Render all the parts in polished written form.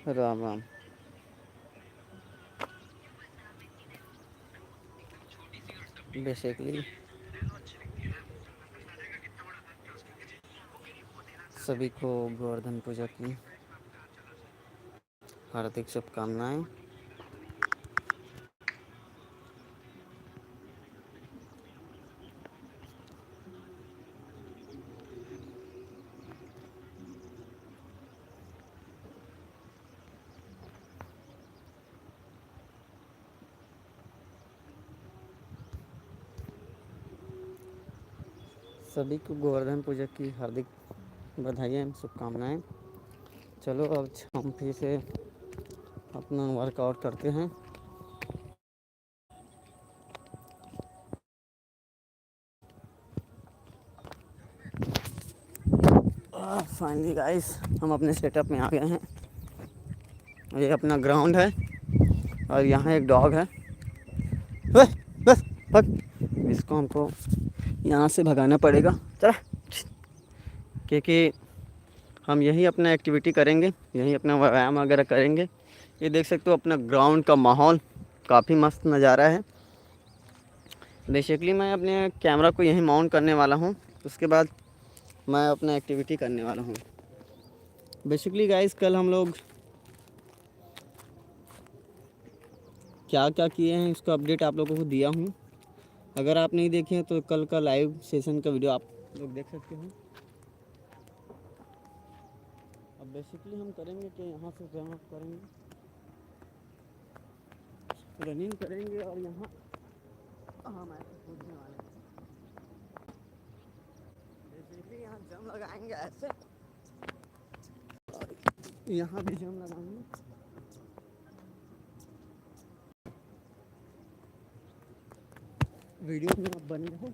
Ram Ram. Basically सभी को गोवर्धन पूजा की हार्दिक शुभकामनाएं। सभी को गोवर्धन पूजा की हार्दिक बधाई एवं शुभकामनाएं। चलो अब हम फिर से अपना वर्कआउट करते हैं। फाइनली गाइस हम अपने सेटअप में आ गए हैं। ये अपना ग्राउंड है और यहाँ एक डॉग है। बस बस भाग, इसको हमको यहाँ से भगाना पड़ेगा। चला, क्योंकि हम यही अपना एक्टिविटी करेंगे, यही अपना व्यायाम वगैरह करेंगे। ये देख सकते हो अपना ग्राउंड का माहौल काफ़ी मस्त नज़ारा है। बेसिकली मैं अपने कैमरा को यहीं माउंट करने वाला हूँ, उसके बाद मैं अपना एक्टिविटी करने वाला हूँ। बेसिकली गाइस कल हम लोग क्या क्या किए हैं इसका अपडेट आप लोगों को दिया हूँ। अगर आप नहीं देखे तो कल का लाइव सेशन का वीडियो आप लोग देख सकते हो। अब बेसिकली हम करेंगे कि यहाँ से जंप करेंगे, रनिंग करेंगे और यहाँ हम ऐसे कूदने वाले हैं। बेसिकली यहाँ जंप लगाएंगे ऐसे, यहाँ भी जंप लगाएंगे। वीडियो में आप बने रहो।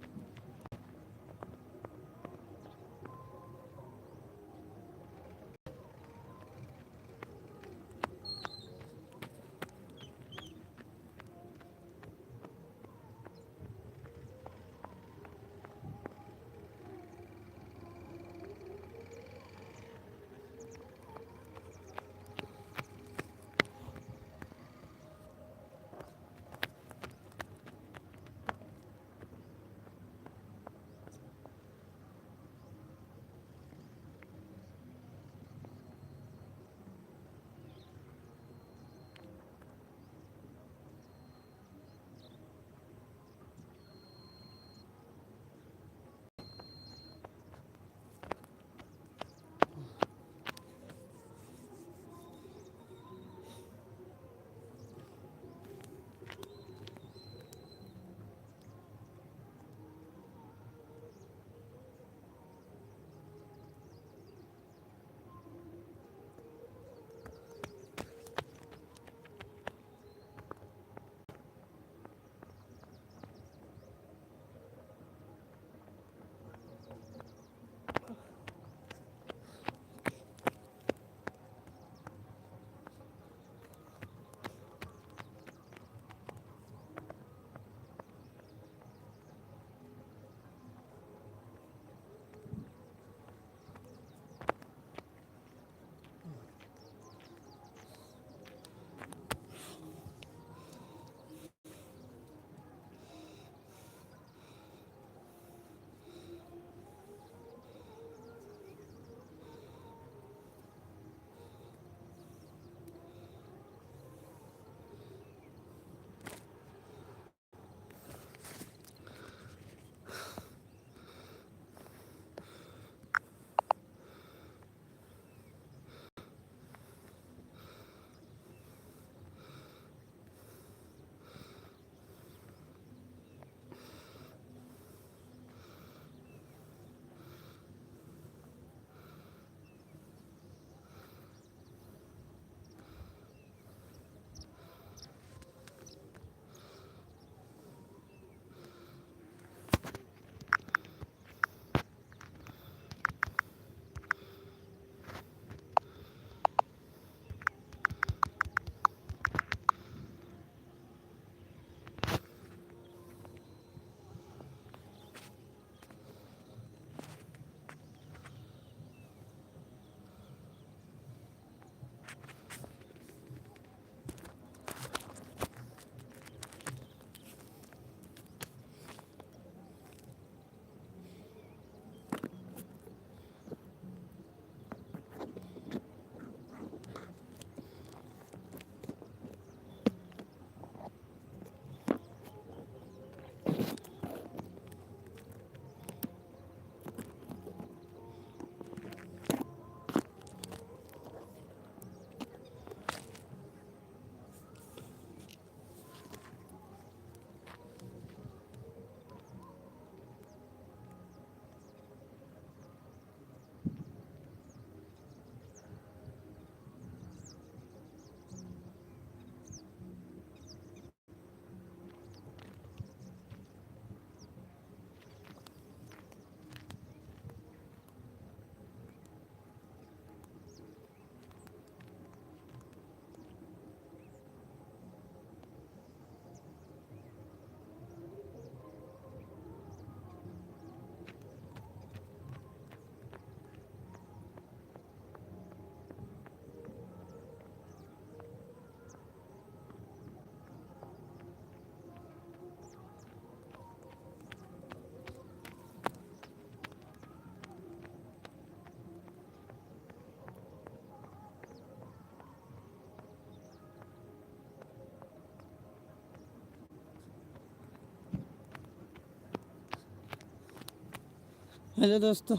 हेलो दोस्तों।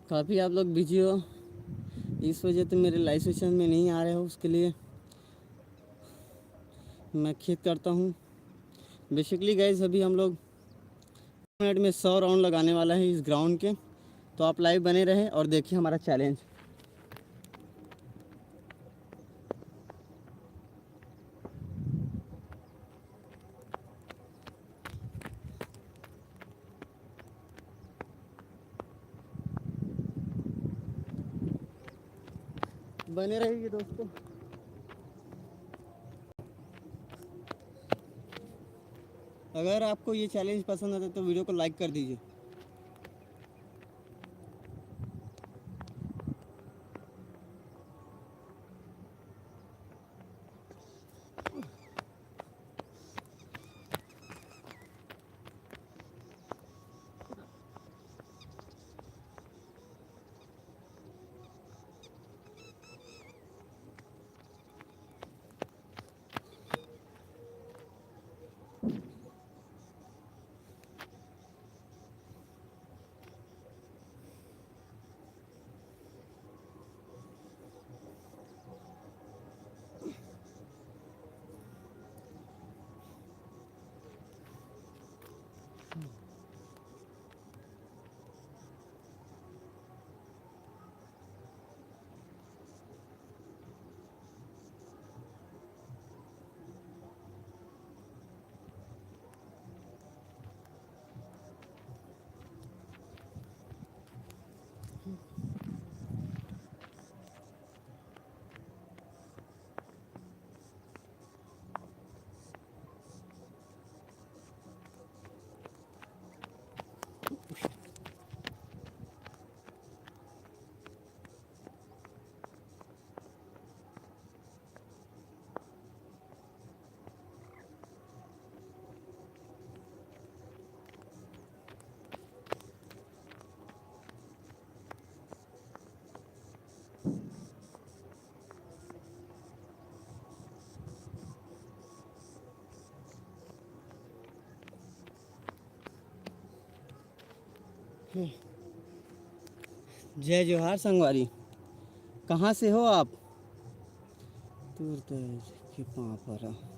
काफ़ी आप लोग बिजी हो, इस वजह से मेरे लाइव सेशन में नहीं आ रहे हो, उसके लिए मैं खेद करता हूँ। बेसिकली गाइस अभी हम लोग मिनट में 100 राउंड लगाने वाला है इस ग्राउंड के, तो आप लाइव बने रहें और देखिए हमारा चैलेंज। बने रहिए दोस्तों। अगर आपको ये चैलेंज पसंद आता है तो वीडियो को लाइक कर दीजिए। जय जोहार संगवारी, कहाँ से हो आप? दूर दराज के पाँव पर।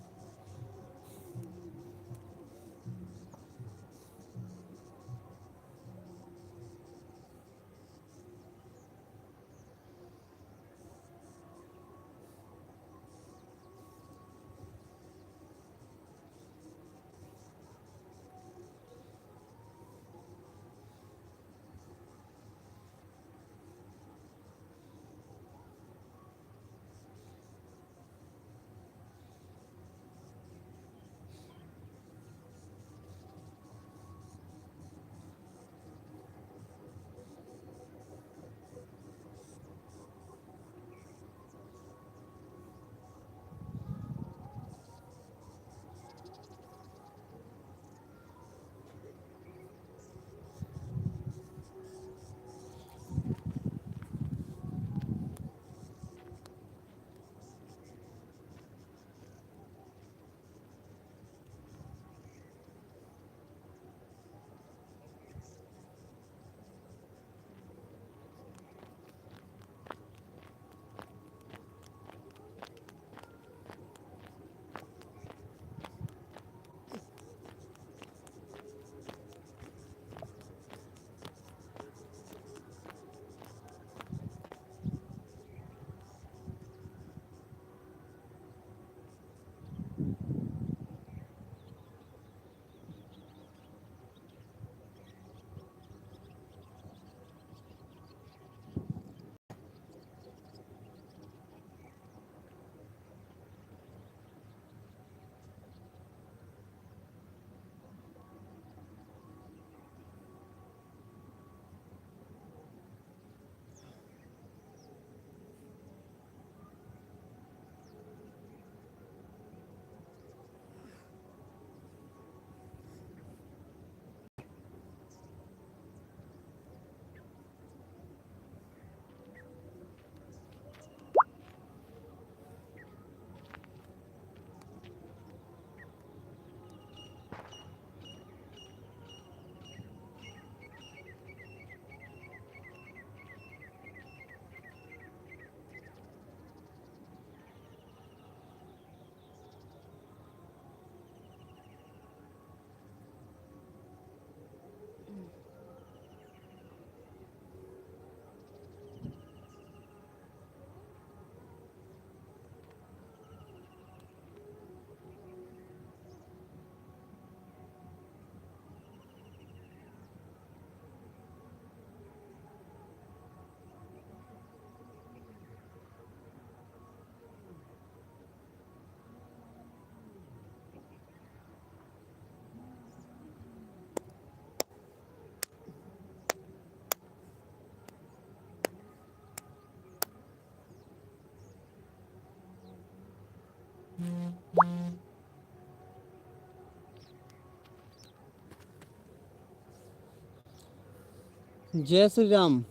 जय श्री राम।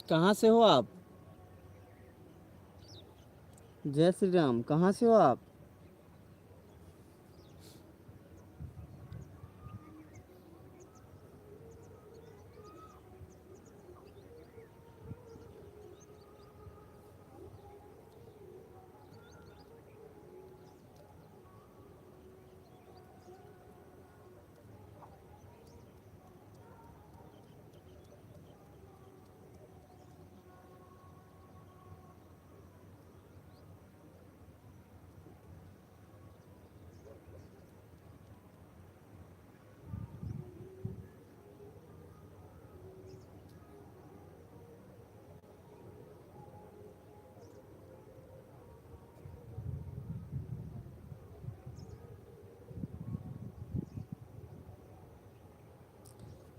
कहाँ से हो आप? जय श्री राम, कहाँ से हो आप?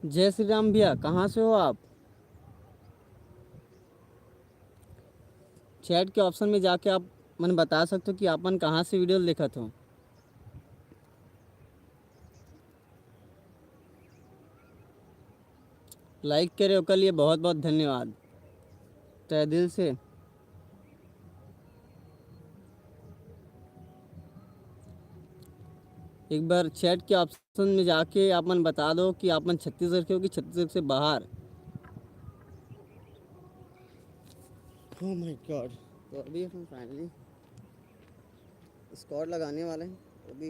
जय श्री राम भैया, कहाँ से हो आप? चैट के ऑप्शन में जाके आप मन बता सकते हो कि आपन कहाँ से वीडियो देखत हो। लाइक करे ओकर लिए बहुत बहुत धन्यवाद तहे दिल से। एक बार चैट के ऑप्शन में जाके आप मन बता दो कि आप मन छत्तीसगढ़ के हो कि छत्तीसगढ़ से बाहर। Oh my God. तो अभी हम फाइनली स्क्वाड लगाने वाले हैं। अभी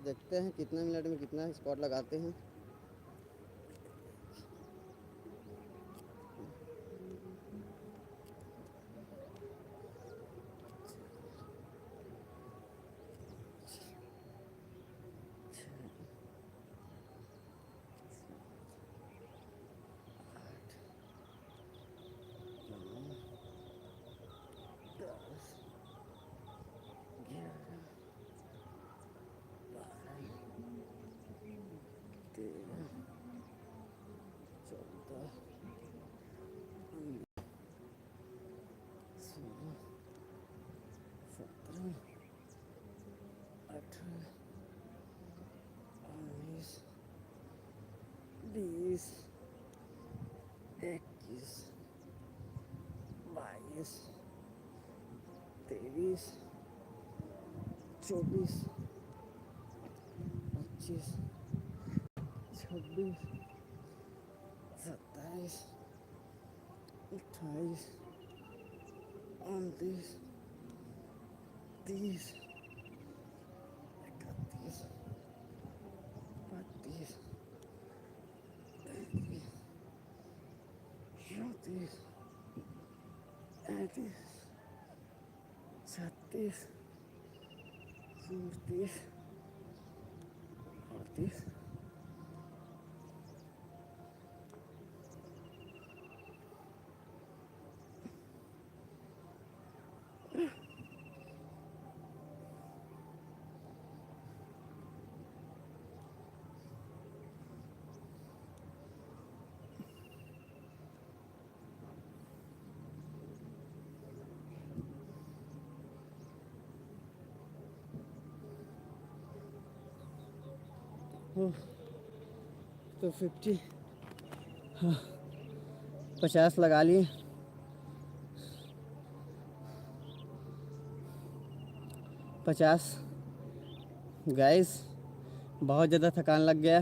देखते हैं कितने मिनट में कितना स्क्वाड लगाते हैं। बीस, 21, 22, 23, 24, 25, 26, 27, 28, 29, 30, 31, 32, 33, 34, 35, 36, 37, 38, तो 50, 50 लगा लिए। 50 गाइस, बहुत ज़्यादा थकान लग गया।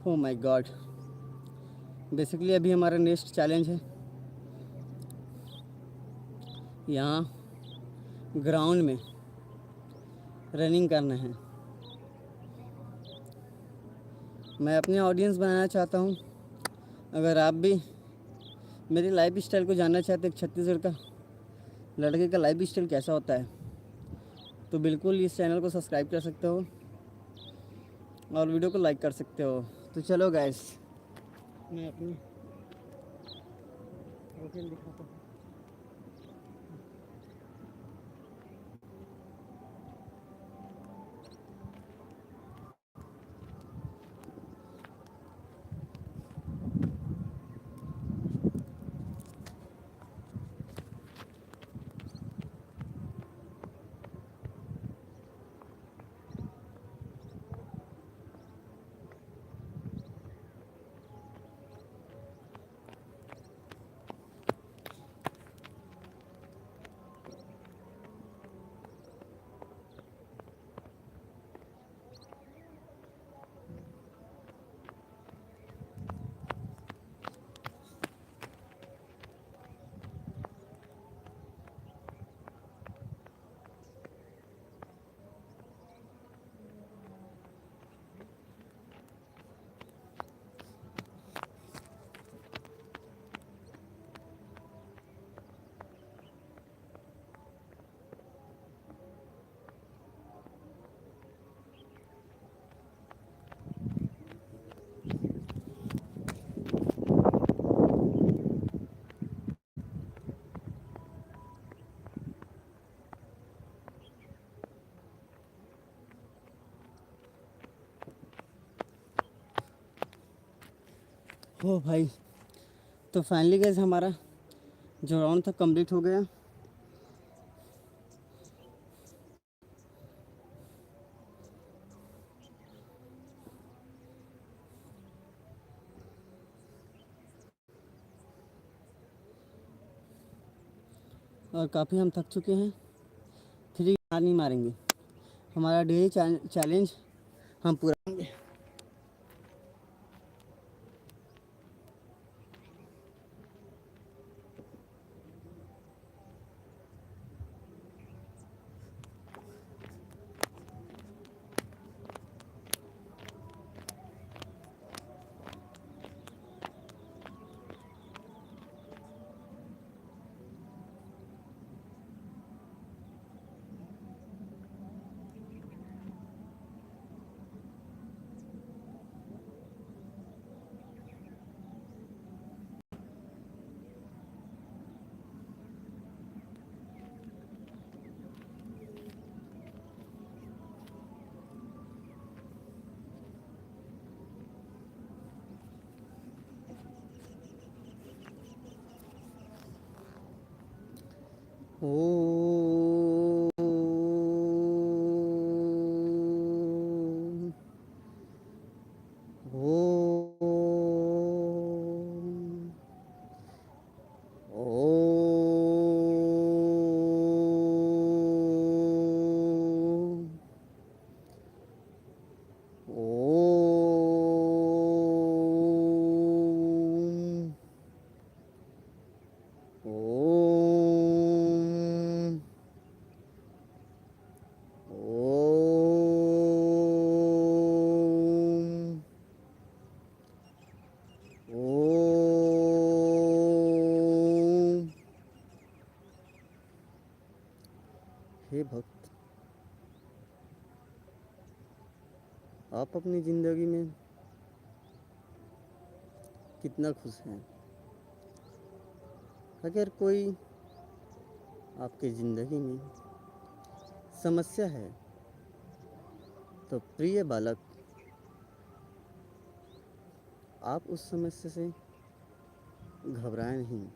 Oh my God. बेसिकली अभी हमारा नेक्स्ट चैलेंज है यहाँ ग्राउंड में रनिंग करना है। मैं अपने ऑडियंस बनाना चाहता हूँ। अगर आप भी मेरी लाइफ स्टाइल को जानना चाहते हैं, छत्तीसगढ़ का लड़के का लाइफ स्टाइल कैसा होता है, तो बिल्कुल इस चैनल को सब्सक्राइब कर सकते हो और वीडियो को लाइक कर सकते हो। तो चलो गाइस, मैं अपनी प्रोफाइल दिखाता हूँ। हो भाई, तो फाइनली गाइस हमारा जो राउंड था कंप्लीट हो गया। और काफ़ी हम थक चुके हैं, फिर हार नहीं मारेंगे। हमारा डेली चैलेंज हम पूरा करेंगे। ओम ओम ओम ओम ओम ओम ओम। हे भक्त, आप अपनी ज़िंदगी में कितना खुश हैं? अगर कोई आपकी ज़िंदगी में समस्या है तो प्रिय बालक, आप उस समस्या से घबराएं नहीं।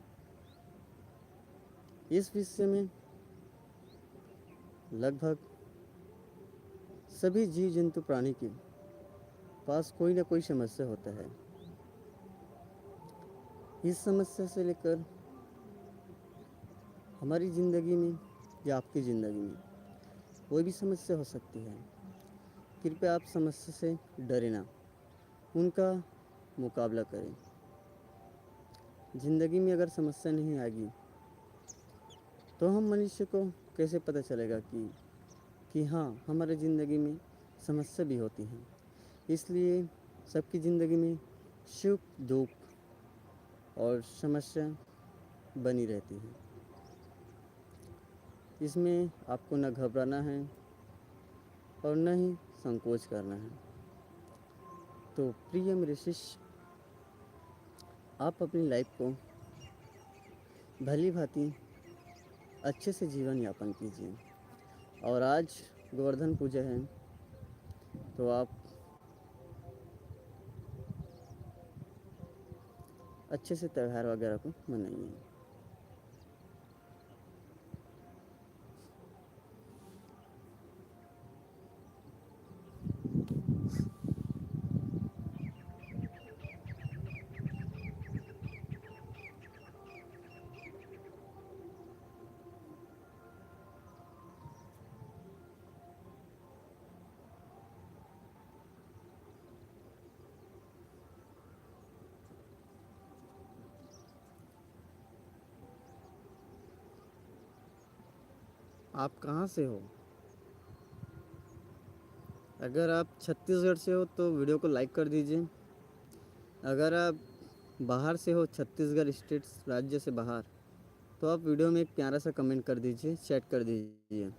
इस विश्व में लगभग सभी जीव जंतु प्राणी के पास कोई ना कोई समस्या होता है। इस समस्या से लेकर हमारी ज़िंदगी में या आपकी ज़िंदगी में कोई भी समस्या हो सकती है। कृपया आप समस्या से डरे ना, उनका मुकाबला करें। ज़िंदगी में अगर समस्या नहीं आएगी तो हम मनुष्य को कैसे पता चलेगा कि हाँ, हमारे ज़िंदगी में समस्या भी होती हैं। इसलिए सबकी ज़िंदगी में सुख दुख और समस्या बनी रहती है। इसमें आपको न घबराना है और न ही संकोच करना है। तो प्रिय मेरे शिष्य, आप अपनी लाइफ को भली भांति अच्छे से जीवन यापन कीजिए। और आज गोवर्धन पूजा है तो आप अच्छे से त्यौहार वगैरह को मनाइए। आप कहाँ से हो? अगर आप छत्तीसगढ़ से हो तो वीडियो को लाइक कर दीजिए। अगर आप बाहर से हो, छत्तीसगढ़ स्टेट राज्य से बाहर, तो आप वीडियो में एक प्यारा सा कमेंट कर दीजिए, चैट कर दीजिए।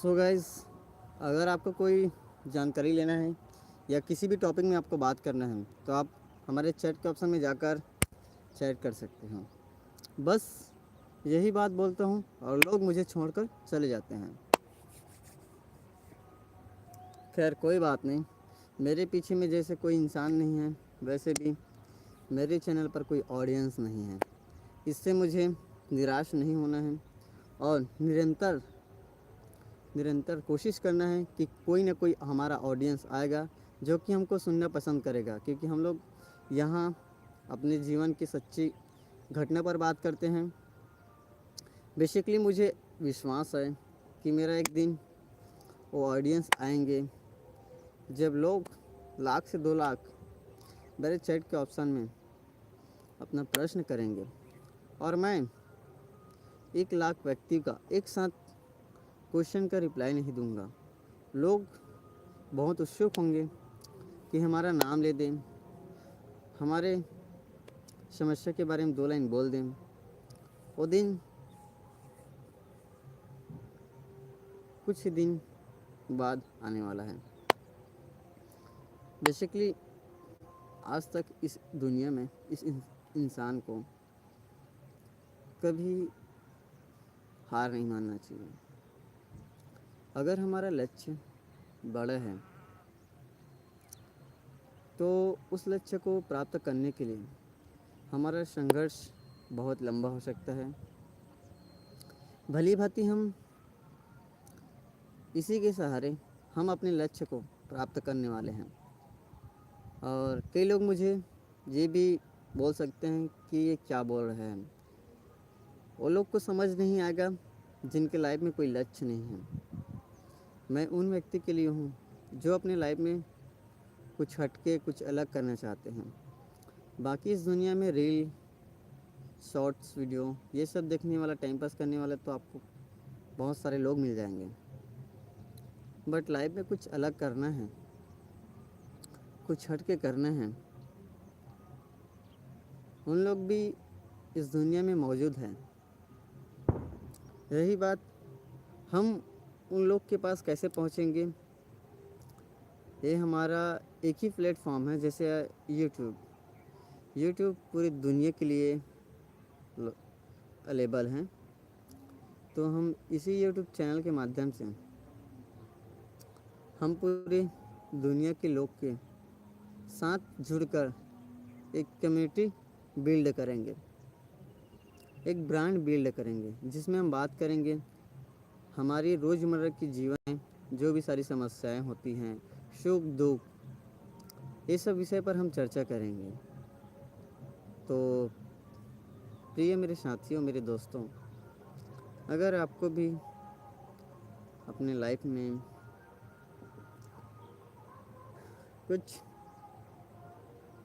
सो गाइस, अगर आपको कोई जानकारी लेना है या किसी भी टॉपिक में आपको बात करना है तो आप हमारे चैट के ऑप्शन में जाकर चैट कर सकते हो। बस यही बात बोलता हूँ और लोग मुझे छोड़कर चले जाते हैं। खैर कोई बात नहीं, मेरे पीछे में जैसे कोई इंसान नहीं है वैसे भी मेरे चैनल पर कोई ऑडियंस नहीं है। इससे मुझे निराश नहीं होना है और निरंतर कोशिश करना है कि कोई ना कोई हमारा ऑडियंस आएगा जो कि हमको सुनना पसंद करेगा, क्योंकि हम लोग यहाँ अपने जीवन की सच्ची घटना पर बात करते हैं। बेसिकली मुझे विश्वास है कि मेरा एक दिन वो ऑडियंस आएंगे जब लोग 1 लाख से 2 लाख मेरे चैट के ऑप्शन में अपना प्रश्न करेंगे और मैं 1 लाख व्यक्ति का एक साथ क्वेश्चन का रिप्लाई नहीं दूंगा। लोग बहुत उत्सुक होंगे कि हमारा नाम ले दें, हमारे समस्या के बारे में 2 लाइन बोल दें। वो दिन कुछ ही दिन बाद आने वाला है। बेसिकली आज तक इस दुनिया में इस इंसान को कभी हार नहीं मानना चाहिए। अगर हमारा लक्ष्य बड़ा है तो उस लक्ष्य को प्राप्त करने के लिए हमारा संघर्ष बहुत लंबा हो सकता है। भली भांति हम इसी के सहारे हम अपने लक्ष्य को प्राप्त करने वाले हैं। और कई लोग मुझे ये भी बोल सकते हैं कि ये क्या बोल रहे हैं। वो लोग को समझ नहीं आएगा जिनके लाइफ में कोई लक्ष्य नहीं है। मैं उन व्यक्ति के लिए हूँ जो अपने लाइफ में कुछ हटके कुछ अलग करना चाहते हैं। बाकी इस दुनिया में रील, शॉर्ट्स वीडियो ये सब देखने वाला, टाइम पास करने वाला तो आपको बहुत सारे लोग मिल जाएंगे, बट लाइफ में कुछ अलग करना है, कुछ हटके करना है, उन लोग भी इस दुनिया में मौजूद हैं। रही बात हम उन लोग के पास कैसे पहुंचेंगे, ये हमारा एक ही प्लेटफॉर्म है जैसे यूट्यूब पूरी दुनिया के लिए अवेलेबल हैं। तो हम इसी यूट्यूब चैनल के माध्यम से हम पूरी दुनिया के लोग के साथ जुड़कर एक कम्युनिटी बिल्ड करेंगे, एक ब्रांड बिल्ड करेंगे, जिसमें हम बात करेंगे हमारी रोज़मर्रा की जीवन में जो भी सारी समस्याएं होती हैं, सुख दुख, ये सब विषय पर हम चर्चा करेंगे। तो प्रिय मेरे साथियों, मेरे दोस्तों, अगर आपको भी अपने लाइफ में कुछ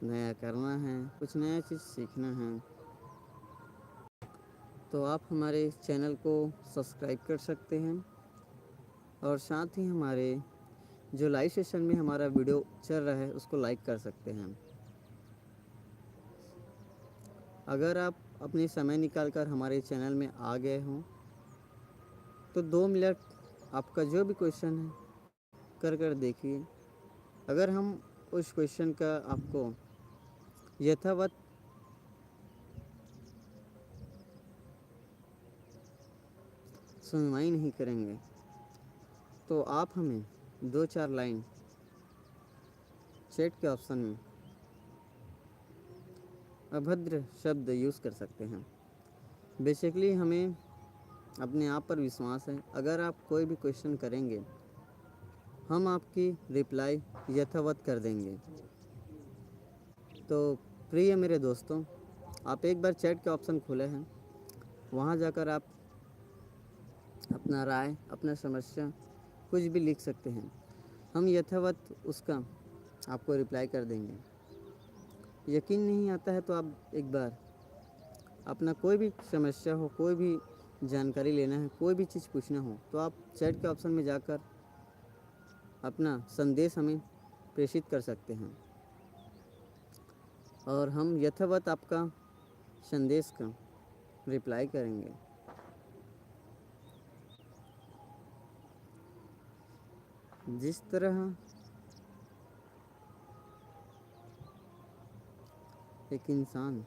नया करना है, कुछ नया चीज़ सीखना है, तो आप हमारे चैनल को सब्सक्राइब कर सकते हैं और साथ ही हमारे जो लाइव सेशन में हमारा वीडियो चल रहा है उसको लाइक कर सकते हैं। अगर आप अपने समय निकाल कर हमारे चैनल में आ गए हों तो 2 मिनट आपका जो भी क्वेश्चन है कर देखिए। अगर हम उस क्वेश्चन का आपको यथावत सुनवाई नहीं करेंगे तो आप हमें 2-4 लाइन चैट के ऑप्शन में अभद्र शब्द यूज़ कर सकते हैं। बेसिकली हमें अपने आप पर विश्वास है। अगर आप कोई भी क्वेश्चन करेंगे हम आपकी रिप्लाई यथावत कर देंगे। तो प्रिय मेरे दोस्तों, आप एक बार चैट के ऑप्शन खुले हैं, वहाँ जाकर आप अपना राय, अपना समस्या कुछ भी लिख सकते हैं। हम यथावत उसका आपको रिप्लाई कर देंगे। यकीन नहीं आता है तो आप एक बार अपना कोई भी समस्या हो, कोई भी जानकारी लेना है, कोई भी चीज़ पूछना हो तो आप चैट के ऑप्शन में जाकर अपना संदेश हमें प्रेषित कर सकते हैं और हम यथावत आपका संदेश का रिप्लाई करेंगे। जिस तरह एक इंसान